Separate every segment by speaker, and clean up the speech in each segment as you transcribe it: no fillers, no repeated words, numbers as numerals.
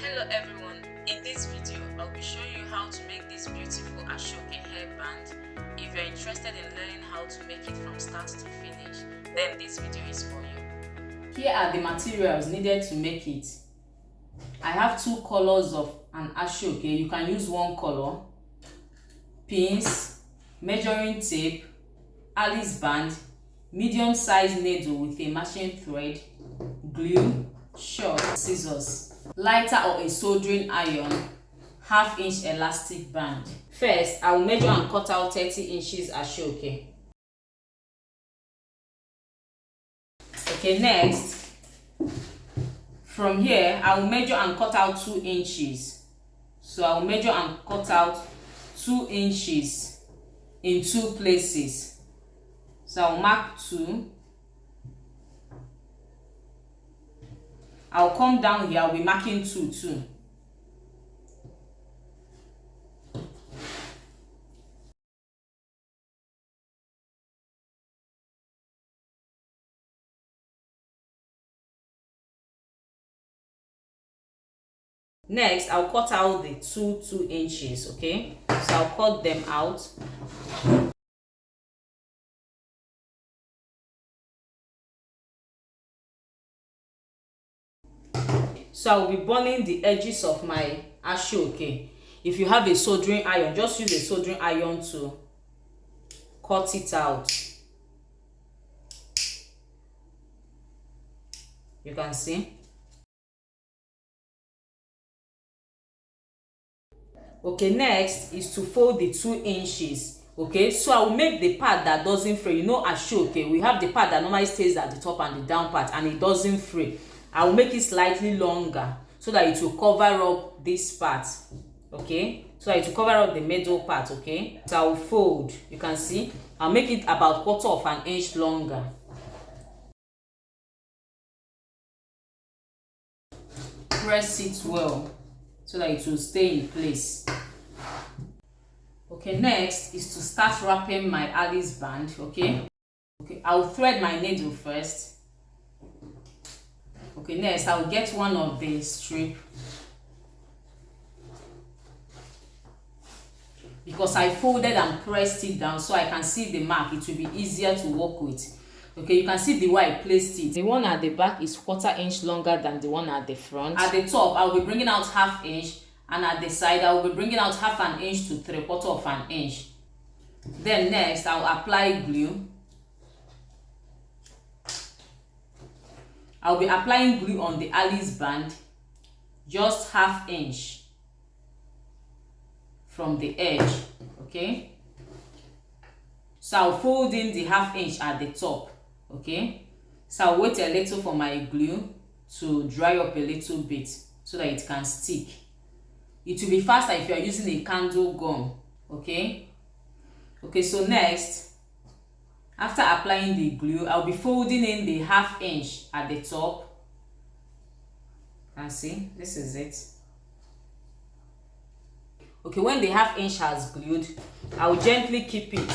Speaker 1: Hello everyone, in this video I'll be showing you how to make this beautiful Asooke hairband. If you're interested in learning how to make it from start to finish, then this video is for you.
Speaker 2: Here are the materials needed to make it. I have two colors of an Asooke. You can use one color, pins, measuring tape, Alice band, medium sized needle with a matching thread, glue, short, scissors, lighter or a soldering iron, half-inch elastic band. First, I will measure and cut out 30 inches Asooke. Okay, next, from here, I will measure and cut out 2 inches. So I will measure and cut out 2 inches in 2 places. So I will mark 2. I'll come down here, I'll be marking 2 too. Next, I'll cut out the 2 inches, okay? So I'll cut them out. So I'll be burning the edges of my Asooke. If you have a soldering iron, just use a soldering iron to cut it out. You can see. Okay, next is to fold the 2 inches. Okay, so I will make the part that doesn't fray. You know, Asooke, we have the part that normally stays at the top and the down part, and it doesn't fray. I will make it slightly longer so that it will cover up this part. Okay, so that it will cover up the middle part. Okay, so I will fold. You can see I'll make it about 1/4 inch longer. Press it well so that it will stay in place. Okay, next is to start wrapping my Alice band. Okay, I'll thread my needle first. Okay, next I'll get one of the strip, because I folded and pressed it down so I can see the mark. It will be easier to work with. Okay, you can see the way I placed it. The one at the back is 1/4 inch longer than the one at the front. At the top, I'll be bringing out 1/2 inch, and at the side, I'll be bringing out 1/2 inch to 3/4 inch. Then next, I'll apply glue. I'll be applying glue on the Alice band, just 1/2 inch from the edge. Okay, so I'll fold in the 1/2 inch at the top. Okay, so I'll wait a little for my glue to dry up a little bit so that it can stick. It will be faster if you are using a candle gum. Okay, so next, after applying the glue, I'll be folding in the 1/2 inch at the top. You can see, this is it. Okay, when the 1/2 inch has glued, I'll gently keep it.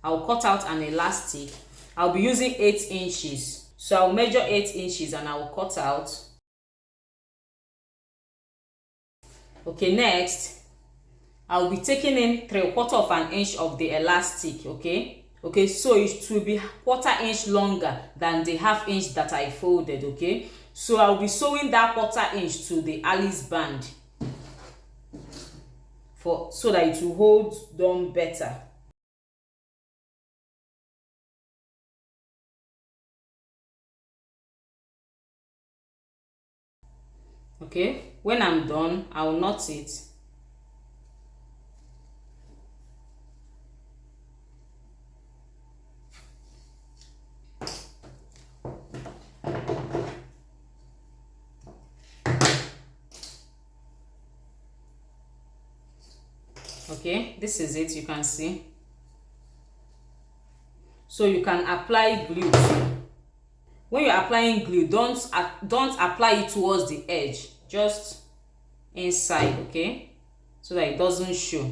Speaker 2: I'll cut out an elastic. I'll be using 8 inches. So I'll measure 8 inches and I'll cut out. Okay, next, I'll be taking in 3/4 inch of the elastic. Okay, so it will be 1/4 inch longer than the 1/2 inch that I folded. Okay, so I'll be sewing that 1/4 inch to the Alice band so that it will hold down better. Okay, when I'm done, I'll knot it. Okay, this is it. You can see. So you can apply glue. When you're applying glue, don't apply it towards the edge, just inside. Okay, so that it doesn't show.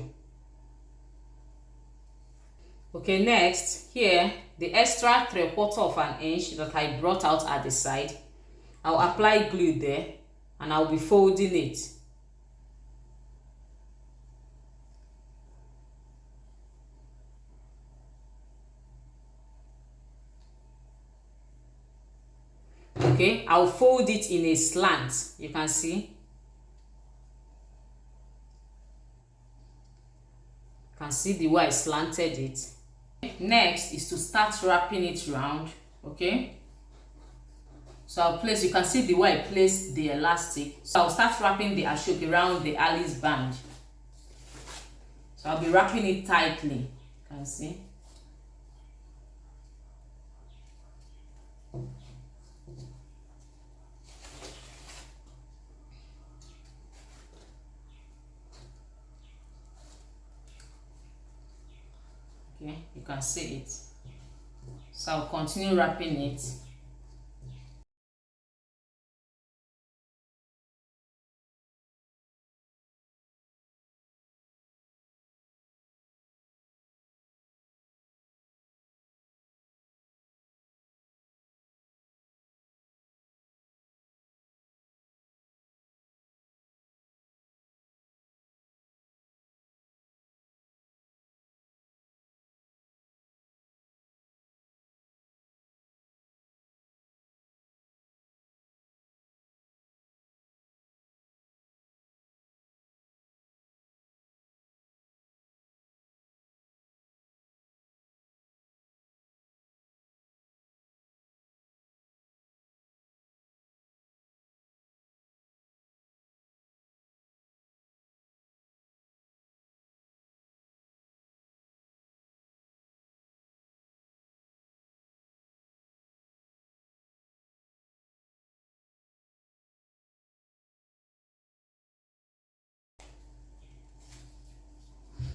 Speaker 2: Okay, next, here, the extra 3/4 inch that I brought out at the side, I'll apply glue there and I'll be folding it. Okay, I'll fold it in a slant. You can see. You can see the way I slanted it. Next is to start wrapping it round. Okay, so I'll place, you can see the way I placed the elastic. So I'll start wrapping the Asooke around the Alice band. So I'll be wrapping it tightly. You can see. Okay, you can see it. So I'll continue wrapping it.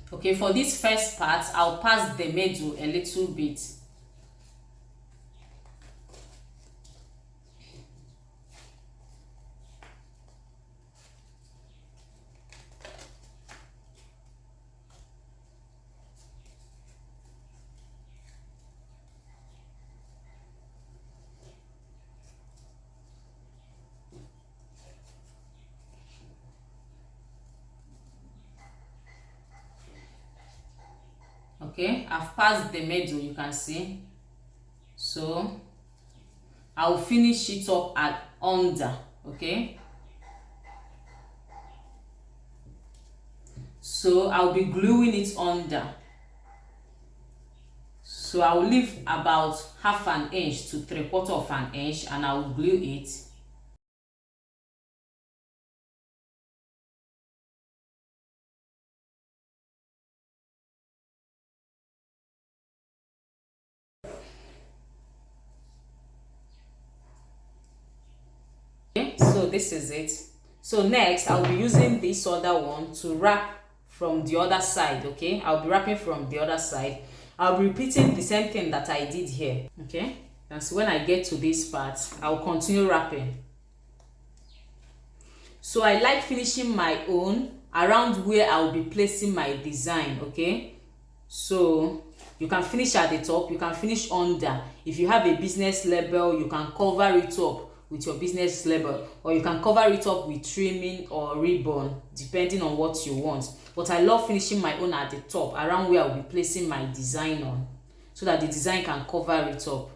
Speaker 2: Okay, for this first part, I'll pass the middle a little bit. Okay, I've passed the middle, you can see. So I'll finish it up at under. Okay, so I'll be gluing it under. So I'll leave about half an inch to 3/4 of an inch and I'll glue it. Okay, so this is it. So next I'll be using this other one to wrap from the other side. Okay, I'll be wrapping from the other side. I'll be repeating the same thing that I did here. Okay, and so when I get to this part, I'll continue wrapping. So I like finishing my own around where I'll be placing my design. Okay, so you can finish at the top, you can finish under. If you have a business label, you can cover it up with your business label, or you can cover it up with trimming or ribbon depending on what you want. But I love finishing my own at the top around where I'll be placing my design on, so that the design can cover it up.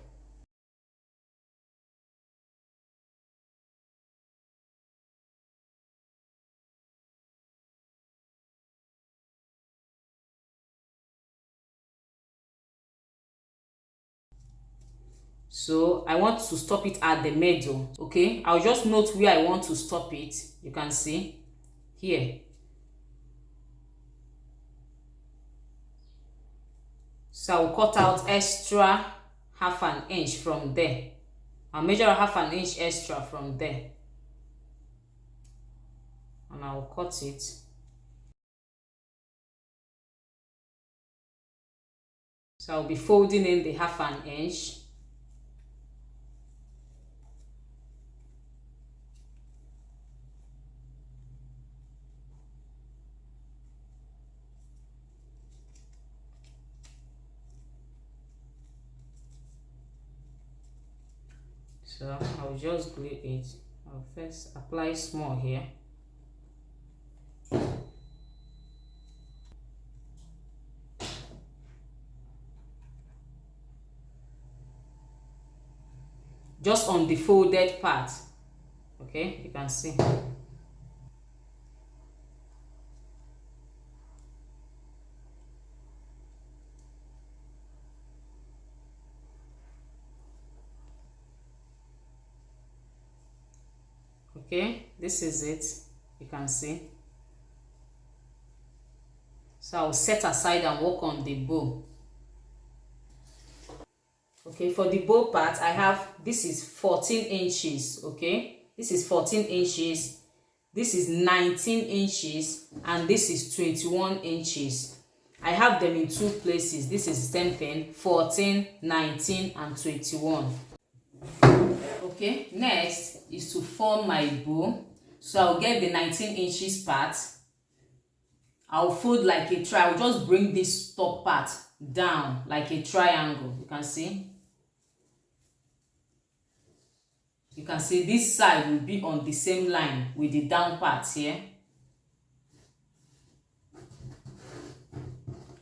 Speaker 2: So I want to stop it at the middle. Okay, I'll just note where I want to stop it. You can see here. So I'll cut out extra half an inch from there. I'll measure half an inch extra from there and I'll cut it. So I'll be folding in the half an inch. So I'll just glue it I'll first apply small here. Just on the folded part. Okay, you can see. Okay, this is it. You can see. So I'll set aside and work on the bow. Okay, for the bow part, I have, this is 14 inches. Okay, this is 14 inches, this is 19 inches, and this is 21 inches. I have them in two places. This is the same thing, 14, 19, and 21. Okay, next is to form my bow. So I'll get the 19 inches part. I'll fold like a tri. I'll just bring this top part down like a triangle. You can see. You can see this side will be on the same line with the down part here.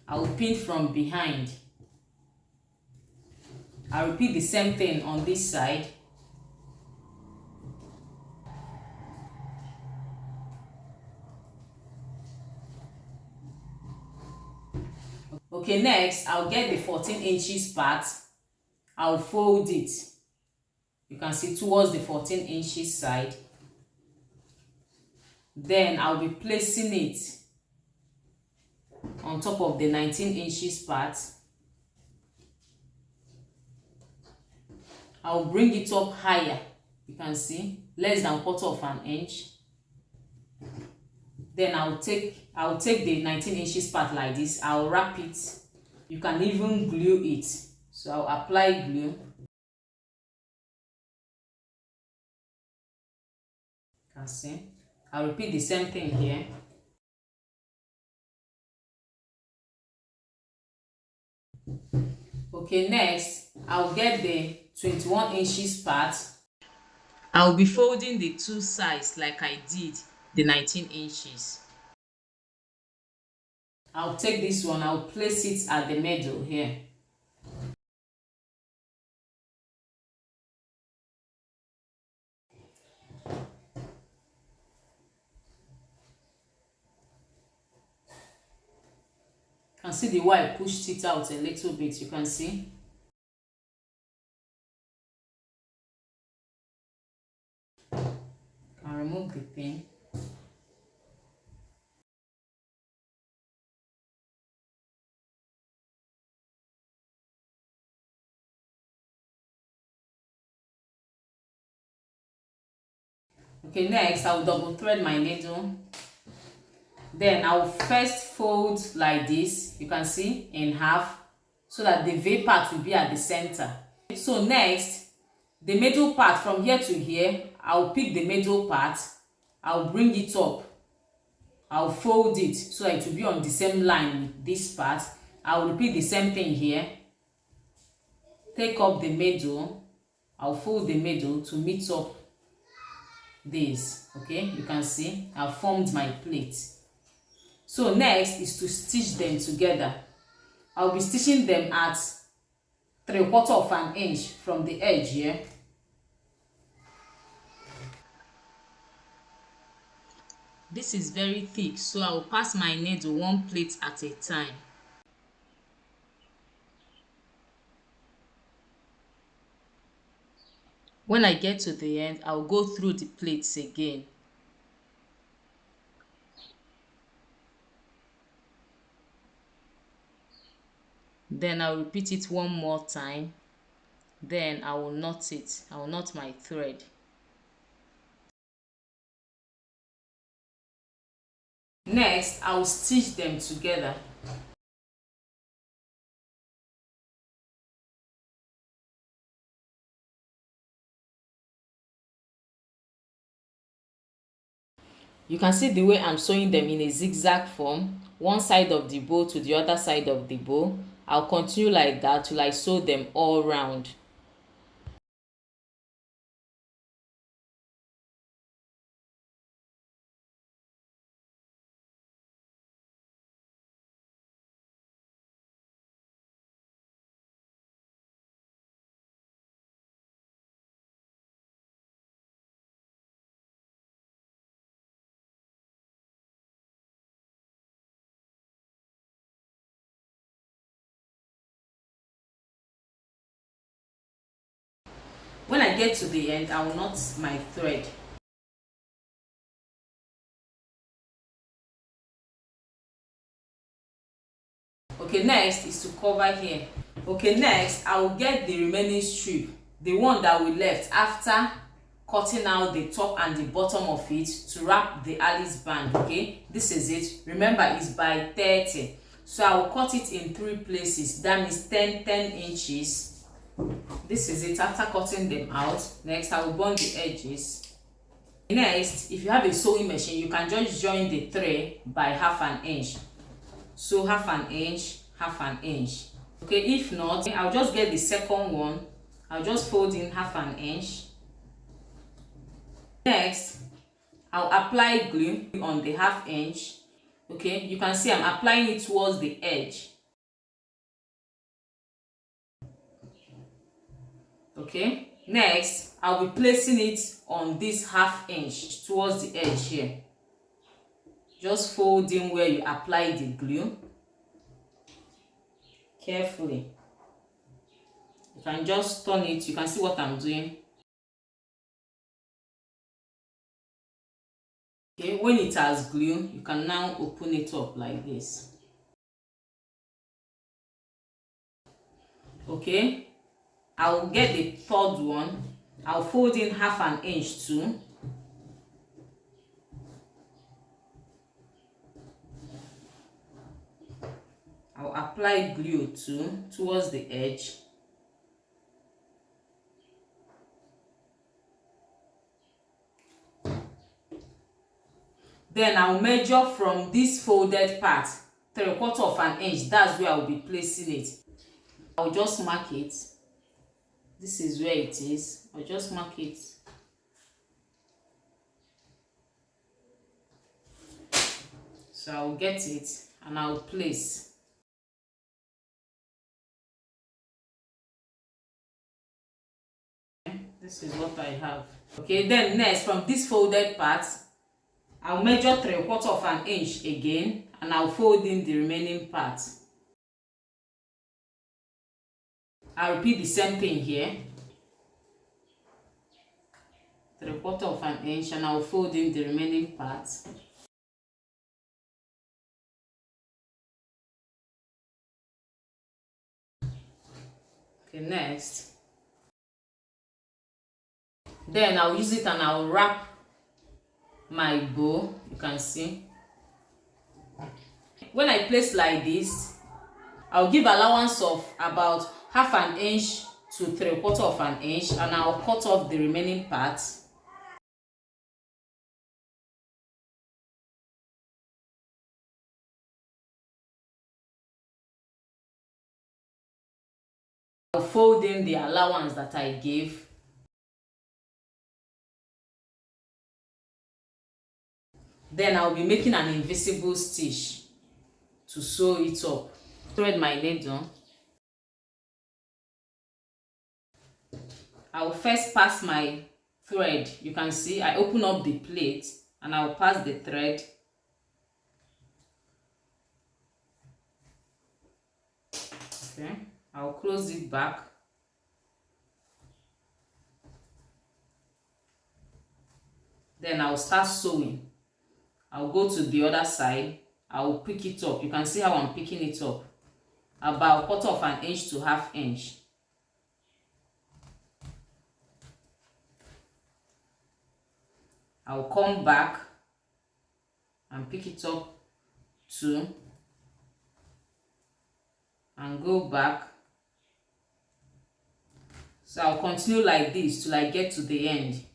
Speaker 2: I'll pin from behind. I'll repeat the same thing on this side. Okay, next I'll get the 14 inches part. I'll fold it. You can see towards the 14 inches side. Then I'll be placing it on top of the 19 inches part. I'll bring it up higher. You can see less than 1/4 inch. Then I'll take the 19 inches part like this. I'll wrap it. You can even glue it. So I'll apply glue. You can see. I'll repeat the same thing here. Okay, next I'll get the 21 inches part. I'll be folding the two sides like I did the 19 inches. I'll take this one, I'll place it at the middle here. You can see the way I pushed it out a little bit. You can see. I'll remove the pin. Okay, next I'll double thread my needle. Then I'll first fold like this, you can see, in half, so that the V part will be at the center. So next, the middle part from here to here, I'll pick the middle part, I'll bring it up, I'll fold it so that it will be on the same line with this part. I'll repeat the same thing here. Take up the middle, I'll fold the middle to meet up this. Okay, you can see I've formed my plate. So next is to stitch them together. I'll be stitching them at 3/4 inch from the edge here. This is very thick, so I'll pass my needle one plate at a time. When I get to the end, I'll go through the plates again. Then I'll repeat it one more time. Then I will knot it. I will knot my thread. Next, I will stitch them together. You can see the way I'm sewing them in a zigzag form, one side of the bow to the other side of the bow. I'll continue like that till I sew them all round. When I get to the end, I will knot my thread. Okay, next is to cover here. Okay, next I will get the remaining strip, the one that we left after cutting out the top and the bottom of it, to wrap the Alice band. Okay, this is it. Remember, it's by 30, so I will cut it in 3 places. That means 10 inches. This is it after cutting them out. Next, I will bond the edges. Next, if you have a sewing machine, you can just join the three by 1/2 inch. So 1/2 inch, 1/2 inch. Okay, if not, I'll just get the second one. I'll just fold in 1/2 inch. Next, I'll apply glue on the 1/2 inch. Okay, you can see I'm applying it towards the edge. Okay, next I'll be placing it on this 1/2 inch towards the edge here. Just fold in where you apply the glue carefully. You can just turn it. You can see what I'm doing. Okay, when it has glue, you can now open it up like this. Okay, I will get the third one. I'll fold in 1/2 inch too. I'll apply glue too towards the edge. Then I'll measure from this folded part 3/4 inch. That's where I'll be placing it. I'll just mark it. This is where it is. I'll just mark it. So I'll get it and I'll place. This is what I have. Okay, then next, from this folded part, I'll measure 3/4 inch again and I'll fold in the remaining part. I'll repeat the same thing here. 3/4 inch and I'll fold in the remaining part. Okay, next. Then I'll use it and I'll wrap my bow. You can see. When I place like this, I'll give allowance of about 1/2 inch to 3/4 inch and I'll cut off the remaining part. I'll fold in the allowance that I gave. Then I'll be making an invisible stitch to sew it up. Thread my needle. I will first pass my thread. You can see I open up the plate and I'll pass the thread. Okay, I'll close it back. Then I'll start sewing. I'll go to the other side. I'll pick it up. You can see how I'm picking it up. About 1/4 inch to 1/2 inch. I'll come back and pick it up too. And go back. So I'll continue like this till I get to the end.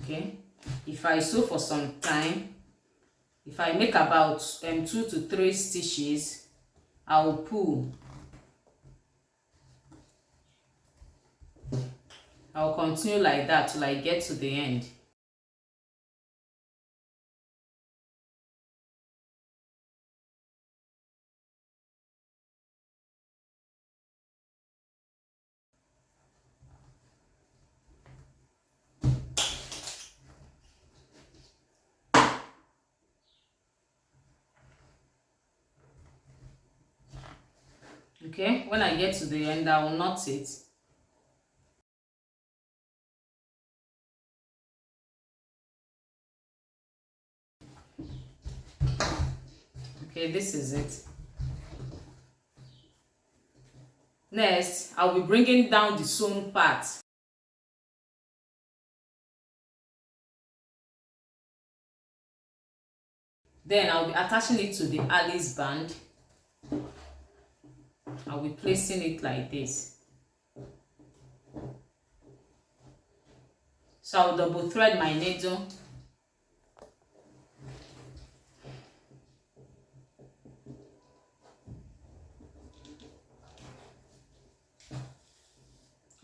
Speaker 2: Okay, if I sew for some time, if I make about 2 to 3 stitches, I'll pull. I'll continue like that till I get to the end. Okay, when I get to the end, I will knot it. Okay, this is it. Next, I'll be bringing down the sewn part. Then I'll be attaching it to the Alice band. I'll be placing it like this. So I'll double thread my needle.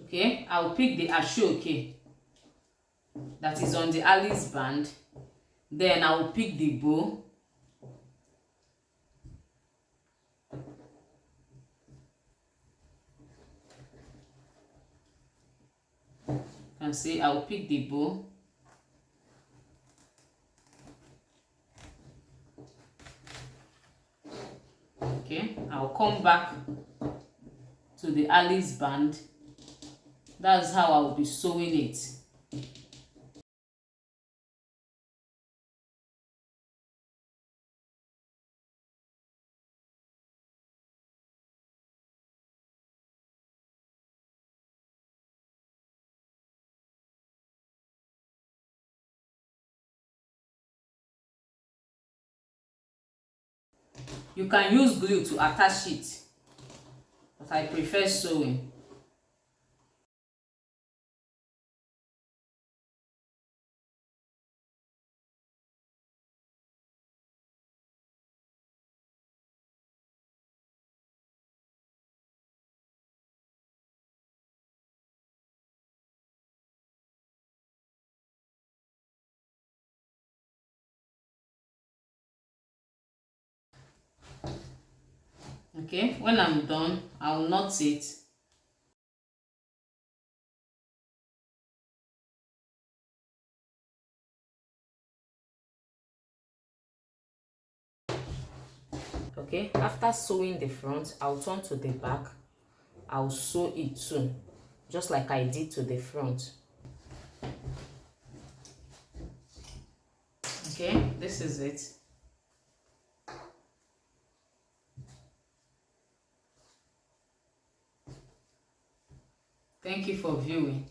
Speaker 2: Okay, I'll pick the Asooke that is on the Alice band. Then I'll pick the bow. You can see I'll pick the bow. Okay, I'll come back to the Alice band. That's how I'll be sewing it. You can use glue to attach it, but I prefer sewing. Okay, when I'm done, I'll knot it. Okay, after sewing the front, I'll turn to the back. I'll sew it too, just like I did to the front. Okay, this is it. Thank you for viewing.